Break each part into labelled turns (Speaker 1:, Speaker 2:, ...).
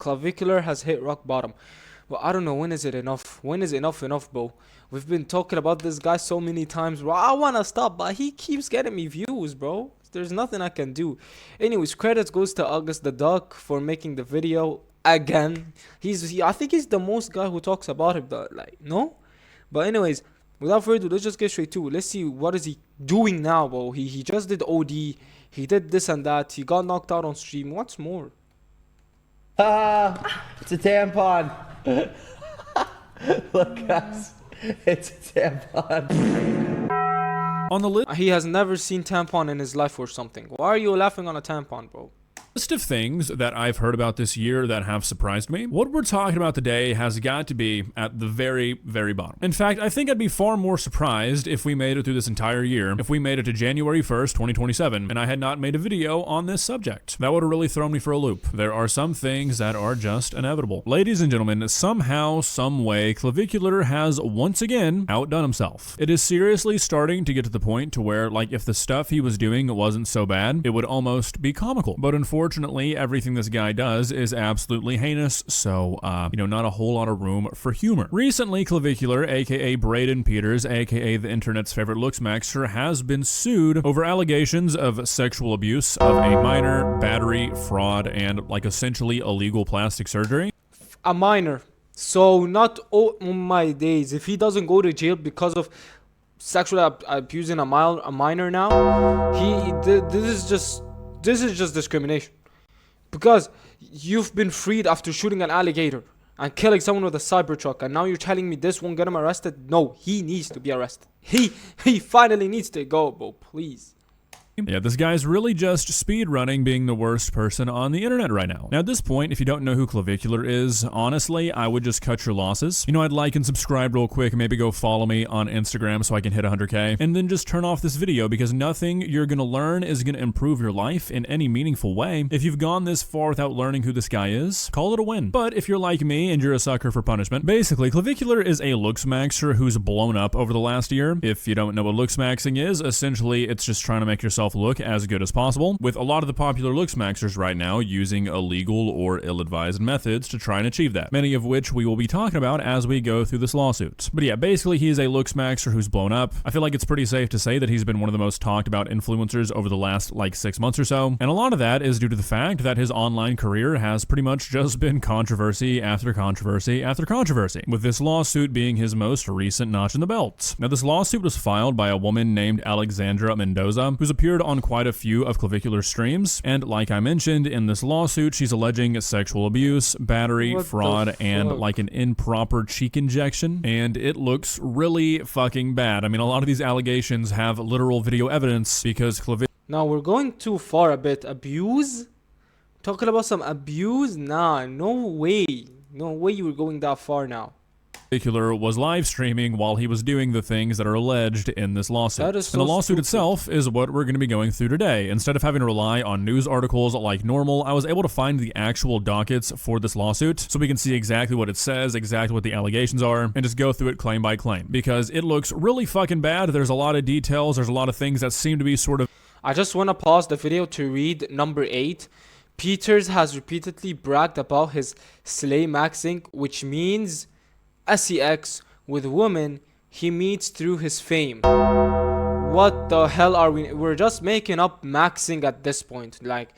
Speaker 1: Clavicular has hit rock bottom. Well, I don't know, when is it enough? When is enough, bro? We've been talking about this guy so many times, bro. I wanna stop, but he keeps getting me views, bro. There's nothing I can do. Anyways, credits goes to August the Duck for making the video again. I think he's the most guy who talks about it, but like, no. But anyways, without further ado, let's just get straight to it. Let's see what is he doing now, bro. He just did OD. He did this and that. He got knocked out on stream. What's more?
Speaker 2: Ah, it's a tampon. Look, guys, it's a tampon.
Speaker 3: On the
Speaker 1: He has never seen tampon in his life or something. Why are you laughing on a tampon, bro?
Speaker 3: list of things that I've heard about this year that have surprised me, what we're talking about today has got to be at the very, very bottom. In fact, I think I'd be far more surprised if we made it through this entire year, if we made it to January 1st, 2027, and I had not made a video on this subject. That would have really thrown me for a loop. There are some things that are just inevitable. Ladies and gentlemen, somehow, some way, Clavicular has once again outdone himself. It is seriously starting to get to the point to where, like, if the stuff he was doing wasn't so bad, it would almost be comical. But unfortunately, everything this guy does is absolutely heinous, so, not a whole lot of room for humor. Recently, Clavicular, aka Braden Peters, aka the internet's favorite looksmaxer, has been sued over allegations of sexual abuse of a minor, battery, fraud, and, like, essentially illegal plastic surgery.
Speaker 1: A minor. So, not oh my days. If he doesn't go to jail because of sexually abusing a minor now, this is just discrimination. Because you've been freed after shooting an alligator and killing someone with a Cybertruck, and now you're telling me this won't get him arrested? No, he needs to be arrested. He finally needs to go, bro. Please.
Speaker 3: Yeah, this guy's really just speedrunning being the worst person on the internet right now. Now, at this point, if you don't know who Clavicular is, honestly, I would just cut your losses. I'd like and subscribe real quick, and maybe go follow me on Instagram so I can hit 100K, and then just turn off this video, because nothing you're gonna learn is gonna improve your life in any meaningful way. If you've gone this far without learning who this guy is, call it a win. But if you're like me and you're a sucker for punishment, basically, Clavicular is a looksmaxer who's blown up over the last year. If you don't know what looksmaxing is, essentially, it's just trying to make yourself look as good as possible, with a lot of the popular looksmaxers right now using illegal or ill-advised methods to try and achieve that, many of which we will be talking about as we go through this lawsuit. But yeah, basically he is a looksmaxer who's blown up. I feel like it's pretty safe to say that he's been one of the most talked about influencers over the last, 6 months or so, and a lot of that is due to the fact that his online career has pretty much just been controversy after controversy after controversy, with this lawsuit being his most recent notch in the belt. Now, this lawsuit was filed by a woman named Alexandra Mendoza, who's appeared on quite a few of Clavicular's streams, and like I mentioned, in this lawsuit, she's alleging sexual abuse, battery, fraud, and an improper cheek injection, and it looks really fucking bad. I mean, a lot of these allegations have literal video evidence because
Speaker 1: Now we're going too far a bit. Abuse? Talking about some abuse? Nah, no way. No way you were going that far now.
Speaker 3: Clavicular was live streaming while he was doing the things that are alleged in this lawsuit.
Speaker 1: That is so
Speaker 3: and the lawsuit
Speaker 1: stupid.
Speaker 3: itself is what we're going to be going through today. Instead of having to rely on news articles like normal, I was able to find the actual dockets for this lawsuit so we can see exactly what it says, exactly what the allegations are, and just go through it claim by claim. Because it looks really fucking bad. There's a lot of details. There's a lot of things that seem to be sort of...
Speaker 1: I just want to pause the video to read number 8. Peters has repeatedly bragged about his slay maxing, which means sex with women he meets through his fame. What the hell are we? We're just making up maxing at this point. Like,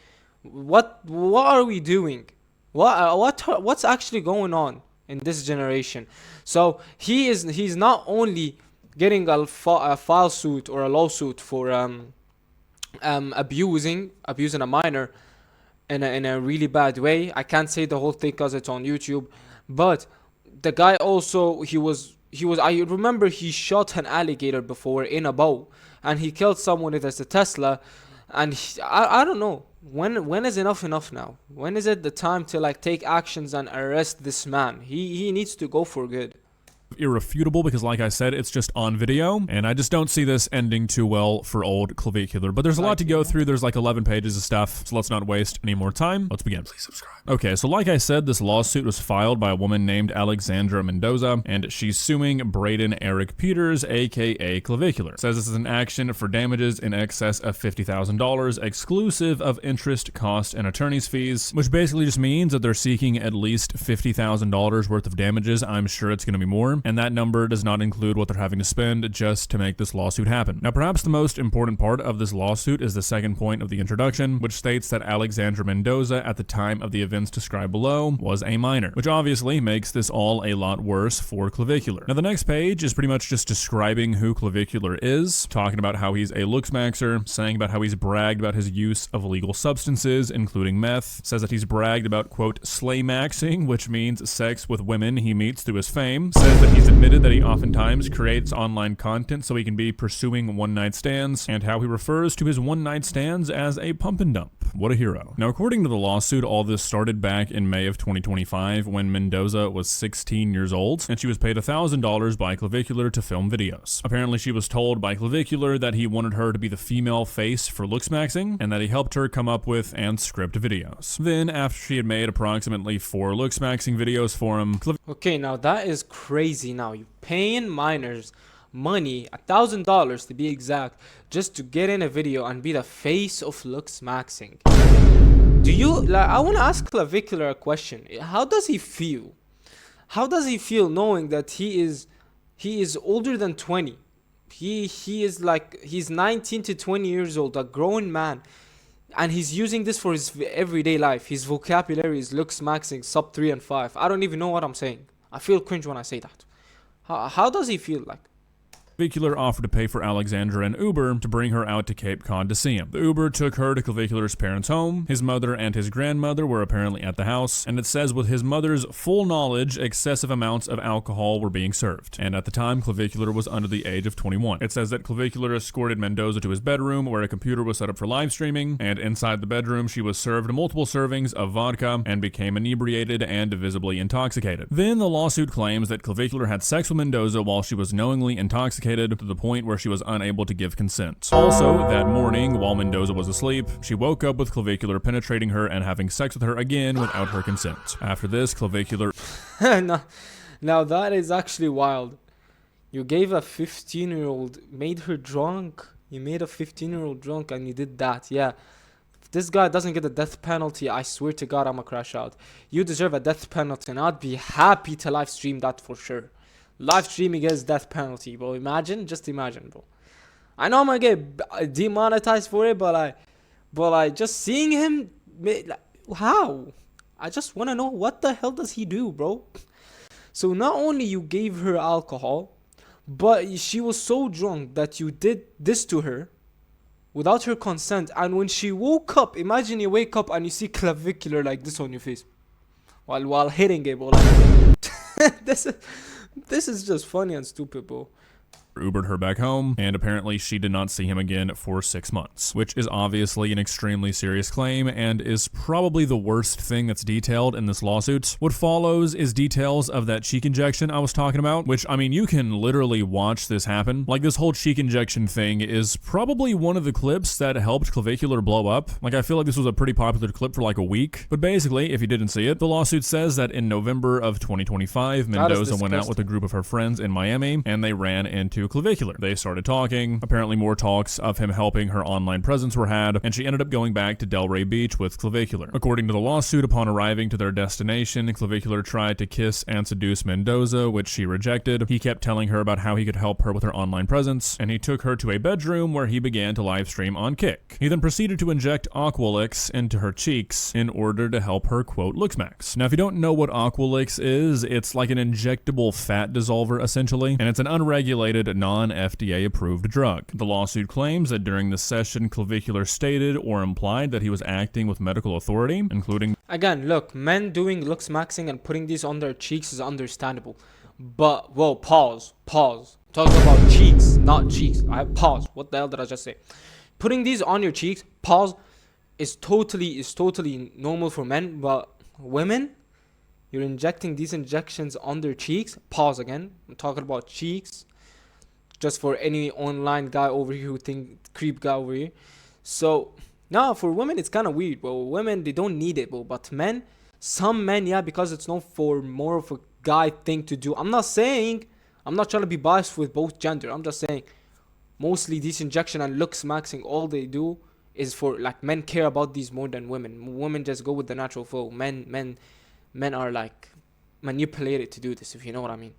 Speaker 1: what are we doing? What's actually going on in this generation? So he's not only getting a file suit or a lawsuit for abusing a minor in a really bad way. I can't say the whole thing because it's on YouTube, but the guy also, I remember he shot an alligator before in a bow, and he killed someone with a Tesla, and I don't know, when is enough now? When is it the time to take actions and arrest this man? He needs to go for good.
Speaker 3: irrefutable because, like I said, it's just on video, and I just don't see this ending too well for old Clavicular. But there's a lot to go through. There's like 11 pages of stuff, so let's not waste any more time. Let's begin. Please subscribe. Okay, so like I said, this lawsuit was filed by a woman named Alexandra Mendoza, and she's suing Braden Eric Peters, aka Clavicular. It says this is an action for damages in excess of $50,000, exclusive of interest, cost, and attorney's fees, which basically just means that they're seeking at least $50,000 worth of damages. I'm sure it's going to be more, and that number does not include what they're having to spend just to make this lawsuit happen. Now, perhaps the most important part of this lawsuit is the second point of the introduction, which states that Alexandra Mendoza, at the time of the events described below, was a minor, which obviously makes this all a lot worse for Clavicular. Now, the next page is pretty much just describing who Clavicular is, talking about how he's a looks maxer, saying about how he's bragged about his use of illegal substances, including meth, says that he's bragged about, quote, slay maxing, which means sex with women he meets through his fame, says that he's admitted that he oftentimes creates online content so he can be pursuing one-night stands, and how he refers to his one-night stands as a pump and dump. What a hero. Now, according to the lawsuit, all this started back in May of 2025 when Mendoza was 16 years old, and she was paid $1,000 by Clavicular to film videos. Apparently, she was told by Clavicular that he wanted her to be the female face for looks maxing, and that he helped her come up with and script videos. Then, after she had made approximately 4 looks maxing videos for him,
Speaker 1: Okay, now that is crazy. Now you're paying minors money, $1,000 to be exact, just to get in a video and be the face of looks maxing. Do you like? I want to ask Clavicular a question. How does he feel? How does he feel knowing that he is older than 20? He is like, he's 19 to 20 years old, a grown man, and he's using this for his everyday life. His vocabulary is looks maxing sub 3 and 5. I don't even know what I'm saying. I feel cringe when I say that. How does he feel like?
Speaker 3: Clavicular offered to pay for Alexandra an Uber to bring her out to Cape Cod to see him. The Uber took her to Clavicular's parents' home. His mother and his grandmother were apparently at the house, and it says with his mother's full knowledge, excessive amounts of alcohol were being served. And at the time, Clavicular was under the age of 21. It says that Clavicular escorted Mendoza to his bedroom, where a computer was set up for live streaming, and inside the bedroom, she was served multiple servings of vodka and became inebriated and visibly intoxicated. Then the lawsuit claims that Clavicular had sex with Mendoza while she was knowingly intoxicated to the point where she was unable to give consent. Also, that morning, while Mendoza was asleep, she woke up with Clavicular penetrating her and having sex with her again without her consent. After this, Clavicular...
Speaker 1: Now that is actually wild. You gave a 15-year-old, made her drunk. You made a 15-year-old drunk and you did that. Yeah. If this guy doesn't get the death penalty, I swear to God, I'm gonna crash out. You deserve a death penalty, and I'd be happy to live stream that for sure. Live streaming is death penalty, bro. Just imagine, bro. I know I'm gonna get demonetized for it, but just seeing him, how? I just wanna know, what the hell does he do, bro? So not only you gave her alcohol, but she was so drunk that you did this to her without her consent. And when she woke up, imagine you wake up and you see Clavicular like this on your face while hitting it, bro. Like, this is just funny and stupid, bro.
Speaker 3: Ubered her back home, and apparently she did not see him again for 6 months, which is obviously an extremely serious claim and is probably the worst thing that's detailed in this lawsuit. What follows is details of that cheek injection I was talking about, which, I mean, you can literally watch this happen. Like, this whole cheek injection thing is probably one of the clips that helped Clavicular blow up. Like, I feel like this was a pretty popular clip for like a week. But basically, if you didn't see it, the lawsuit says that in November of 2025, Mendoza went out with a group of her friends in Miami, and they ran into Clavicular. They started talking. Apparently more talks of him helping her online presence were had, and she ended up going back to Delray Beach with Clavicular. According to the lawsuit, upon arriving to their destination, Clavicular tried to kiss and seduce Mendoza, which she rejected. He kept telling her about how he could help her with her online presence, and he took her to a bedroom where he began to live stream on Kick. He then proceeded to inject Aqualix into her cheeks in order to help her, quote, looks max. Now, if you don't know what Aqualix is, it's like an injectable fat dissolver, essentially, and it's an unregulated, non-FDA approved drug. The lawsuit claims that during the session, Clavicular stated or implied that he was acting with medical authority, including...
Speaker 1: Again, look, men doing looks maxing and putting these on their cheeks is understandable. But, whoa, pause. Talking about cheeks, not cheeks. I pause. What the hell did I just say? Putting these on your cheeks, pause, is totally normal for men, but women, You're injecting these injections on their cheeks. Pause again. I'm talking about cheeks. Just for any online guy over here who think creep guy over here. So now for women it's kind of weird, bro. Women, they don't need it, bro. But men, some men, yeah, because it's not for more of a guy thing to do. I'm not trying to be biased with both gender. I'm just saying mostly these injection and looks maxing, all they do is for like men care about these more than women. Women just go with the natural flow. Men are like manipulated to do this, if you know what I mean.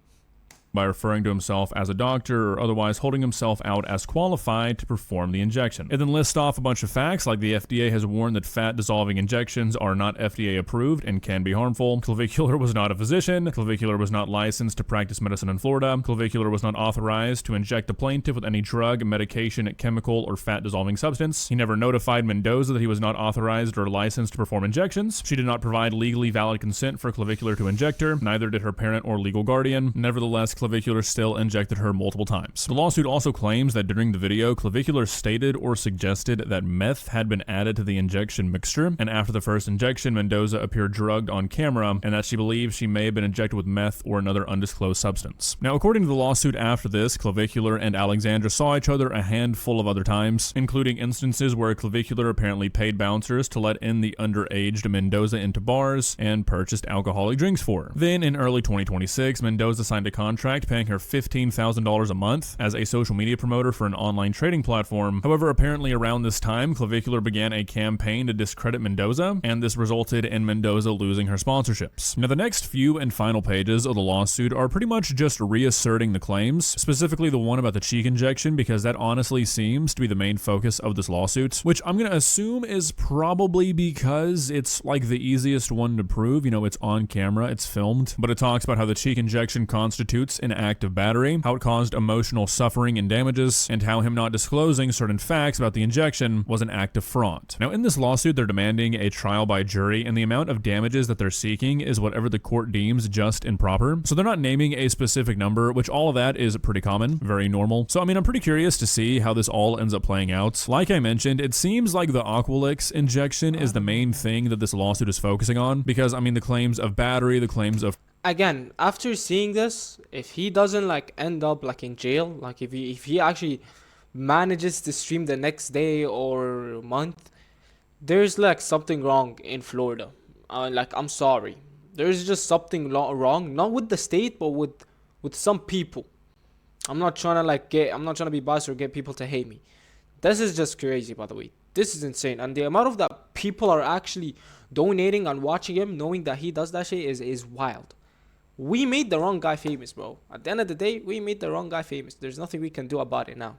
Speaker 3: By referring to himself as a doctor or otherwise holding himself out as qualified to perform the injection. It then lists off a bunch of facts like the FDA has warned that fat dissolving injections are not FDA approved and can be harmful. Clavicular was not a physician. Clavicular was not licensed to practice medicine in Florida. Clavicular was not authorized to inject the plaintiff with any drug, medication, chemical, or fat dissolving substance. He never notified Mendoza that he was not authorized or licensed to perform injections. She did not provide legally valid consent for Clavicular to inject her. Neither did her parent or legal guardian. Nevertheless, Clavicular still injected her multiple times. The lawsuit also claims that during the video, Clavicular stated or suggested that meth had been added to the injection mixture, and after the first injection, Mendoza appeared drugged on camera, and that she believes she may have been injected with meth or another undisclosed substance. Now, according to the lawsuit after this, Clavicular and Alexandra saw each other a handful of other times, including instances where Clavicular apparently paid bouncers to let in the underaged Mendoza into bars and purchased alcoholic drinks for her. Then, in early 2026, Mendoza signed a contract paying her $15,000 a month as a social media promoter for an online trading platform. However, apparently around this time, Clavicular began a campaign to discredit Mendoza, and this resulted in Mendoza losing her sponsorships. Now, the next few and final pages of the lawsuit are pretty much just reasserting the claims, specifically the one about the cheek injection, because that honestly seems to be the main focus of this lawsuit, which I'm gonna assume is probably because it's like the easiest one to prove. You know, it's on camera, it's filmed, but it talks about how the cheek injection constitutes an act of battery, how it caused emotional suffering and damages, and how him not disclosing certain facts about the injection was an act of fraud. Now, in this lawsuit, they're demanding a trial by jury, and the amount of damages that they're seeking is whatever the court deems just and proper. So they're not naming a specific number, which all of that is pretty common, very normal. So, I mean, I'm pretty curious to see how this all ends up playing out. Like I mentioned, it seems like the Aqualix injection is the main thing that this lawsuit is focusing on, because, I mean, the claims of battery, the claims of
Speaker 1: Again, after seeing this, if he doesn't like end up like in jail, like if he actually manages to stream the next day or month, there's like something wrong in Florida. Like, I'm sorry, there's just something wrong, not with the state, but with some people. I'm not trying to be biased or get people to hate me. This is just crazy, by the way. This is insane, and the amount of that people are actually donating and watching him, knowing that he does that shit, is wild. We made the wrong guy famous, bro. At the end of the day, we made the wrong guy famous. There's nothing we can do about it now.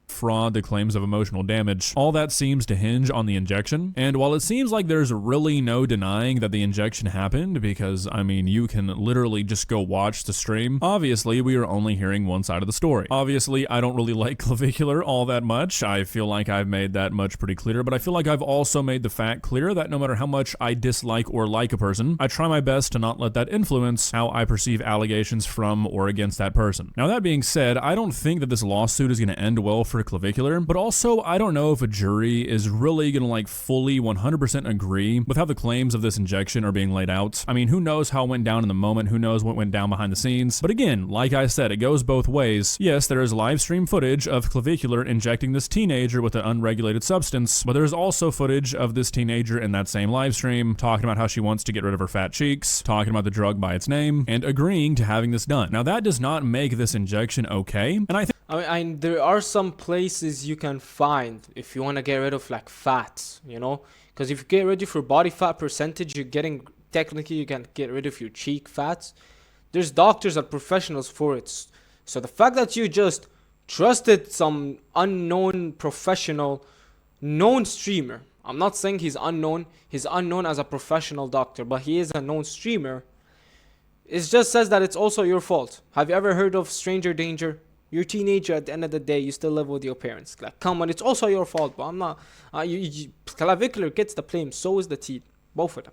Speaker 3: fraud, the claims of emotional damage, all that seems to hinge on the injection. And while it seems like there's really no denying that the injection happened, because, I mean, you can literally just go watch the stream, obviously we are only hearing one side of the story. Obviously, I don't really like Clavicular all that much. I feel like I've made that much pretty clear, but I feel like I've also made the fact clear that no matter how much I dislike or like a person, I try my best to not let that influence how I perceive allegations from or against that person. Now, that being said, I don't think that this lawsuit is going to end well for Clavicular, but also I don't know if a jury is really going to like fully 100% agree with how the claims of this injection are being laid out. I mean, who knows how it went down in the moment, who knows what went down behind the scenes, but again, like I said, it goes both ways. Yes, there is live stream footage of Clavicular injecting this teenager with an unregulated substance, but there's also footage of this teenager in that same live stream talking about how she wants to get rid of her fat cheeks, talking about the drug by its name, and agreeing to having this done. Now, that does not make this injection okay, and I think
Speaker 1: there are some places you can find if you want to get rid of like fats, you know, because if you get rid of your body fat percentage, technically you can get rid of your cheek fats. There's doctors and professionals for it. So the fact that you just trusted some unknown professional, known streamer, I'm not saying he's unknown as a professional doctor, but he is a known streamer, it just says that it's also your fault. Have you ever heard of stranger danger? You're a teenager, at the end of the day, you still live with your parents. Like, come on, it's also your fault, but I'm not. Clavicular gets the blame, so is the teeth. Both of them.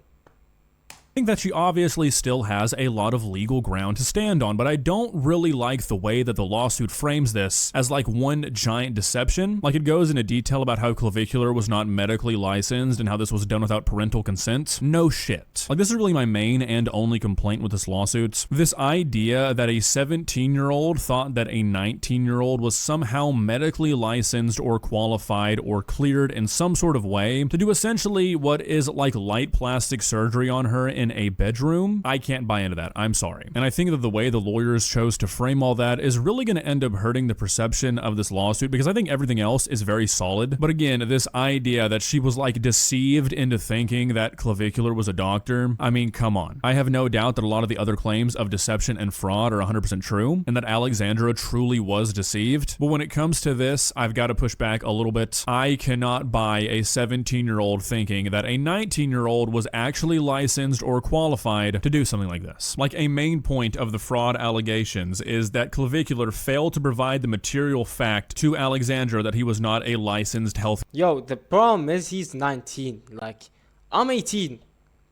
Speaker 3: I think that she obviously still has a lot of legal ground to stand on, but I don't really like the way that the lawsuit frames this as like one giant deception. Like it goes into detail about how Clavicular was not medically licensed and how this was done without parental consent. No shit. Like this is really my main and only complaint with this lawsuit. This idea that a 17-year-old thought that a 19-year-old was somehow medically licensed or qualified or cleared in some sort of way to do essentially what is like light plastic surgery on her in a bedroom, I can't buy into that. I'm sorry. And I think that the way the lawyers chose to frame all that is really going to end up hurting the perception of this lawsuit, because I think everything else is very solid. But again, this idea that she was like deceived into thinking that Clavicular was a doctor, I mean, come on. I have no doubt that a lot of the other claims of deception and fraud are 100% true, and that Alexandra truly was deceived. But when it comes to this, I've got to push back a little bit. I cannot buy a 17-year-old thinking that a 19-year-old was actually licensed or qualified to do something like this. Like a main point of the fraud allegations is that Clavicular failed to provide the material fact to Alexandra that he was not a licensed health.
Speaker 1: Yo, the problem is he's 19. Like, I'm 18.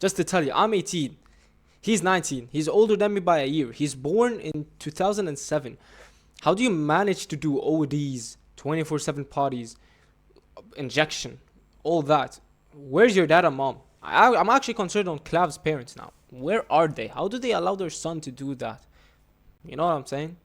Speaker 1: Just to tell you, I'm 18. He's 19. He's older than me by a year. He's born in 2007. How do you manage to do ODs, 24/7 parties, injection, all that? Where's your dad and mom? I'm actually concerned on Clav's parents now. Where are they? How do they allow their son to do that? You know what I'm saying?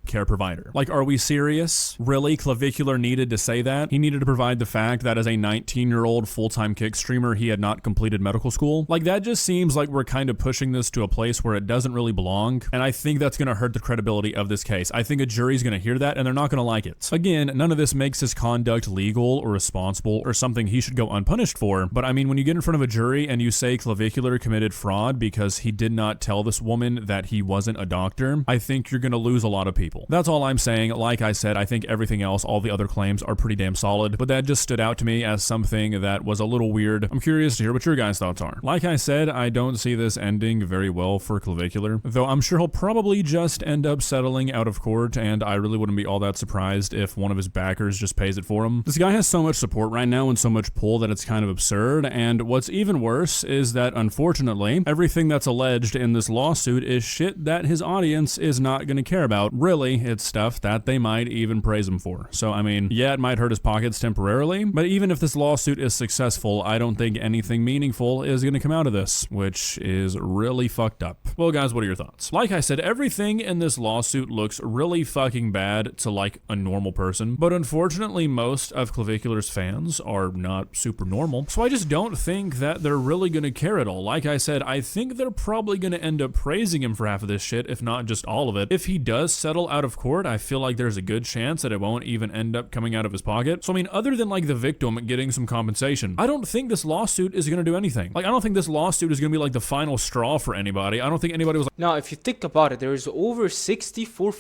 Speaker 3: Care provider. Like, are we serious? Really? Clavicular needed to say that? He needed to provide the fact that as a 19-year-old full-time kick streamer, he had not completed medical school? Like, that just seems like we're kind of pushing this to a place where it doesn't really belong, and I think that's going to hurt the credibility of this case. I think a jury's going to hear that, and they're not going to like it. Again, none of this makes his conduct legal or responsible or something he should go unpunished for, but I mean, when you get in front of a jury and you say Clavicular committed fraud because he did not tell this woman that he wasn't a doctor, I think you're going to lose a lot of people. That's all I'm saying. Like I said, I think everything else, all the other claims are pretty damn solid, but that just stood out to me as something that was a little weird. I'm curious to hear what your guys' thoughts are. Like I said, I don't see this ending very well for Clavicular, though I'm sure he'll probably just end up settling out of court, and I really wouldn't be all that surprised if one of his backers just pays it for him. This guy has so much support right now and so much pull that it's kind of absurd, and what's even worse is that, unfortunately, everything that's alleged in this lawsuit is shit that his audience is not going to care about. Really, it's stuff that they might even praise him for. So, I mean, yeah, it might hurt his pockets temporarily, but even if this lawsuit is successful, I don't think anything meaningful is going to come out of this, which is really fucked up. Well, guys, what are your thoughts? Like I said, everything in this lawsuit looks really fucking bad to like a normal person, but unfortunately, most of Clavicular's fans are not super normal, so I just don't think that they're really going to care at all. Like I said, I think they're probably going to end up praising him for half of this shit, if not just all of it. If he does settle out of court, I feel like there's a good chance that it won't even end up coming out of his pocket. So I mean, other than like the victim getting some compensation, I don't think this lawsuit is going to do anything. Like, I don't think this lawsuit is going to be like the final straw for anybody. I don't think anybody was like,
Speaker 1: Now, if you think about it, there's over 64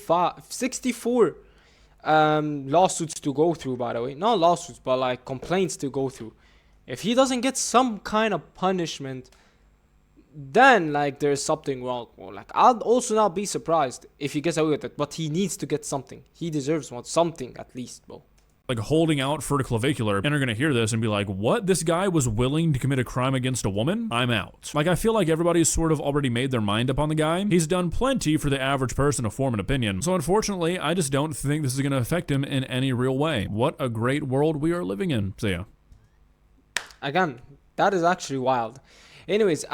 Speaker 1: lawsuits to go through, by the way. Not lawsuits, but like complaints to go through. If he doesn't get some kind of punishment, then like there's something wrong. Or like, I'll also not be surprised if he gets away with it, but he needs to get something. He deserves something at least, bro.
Speaker 3: Like holding out for Clavicular, and are gonna hear this and be like, what? This guy was willing to commit a crime against a woman? I'm out. Like, I feel like everybody's sort of already made their mind up on the guy. He's done plenty for the average person to form an opinion. So unfortunately, I just don't think this is gonna affect him in any real way. What a great world we are living in. So yeah.
Speaker 1: Again, that is actually wild. Anyways,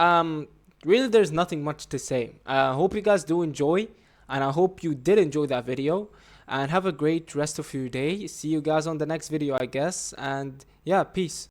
Speaker 1: really there's nothing much to say. I hope you guys do enjoy, and I hope you did enjoy that video, and have a great rest of your day. See you guys on the next video, I guess, and yeah, peace.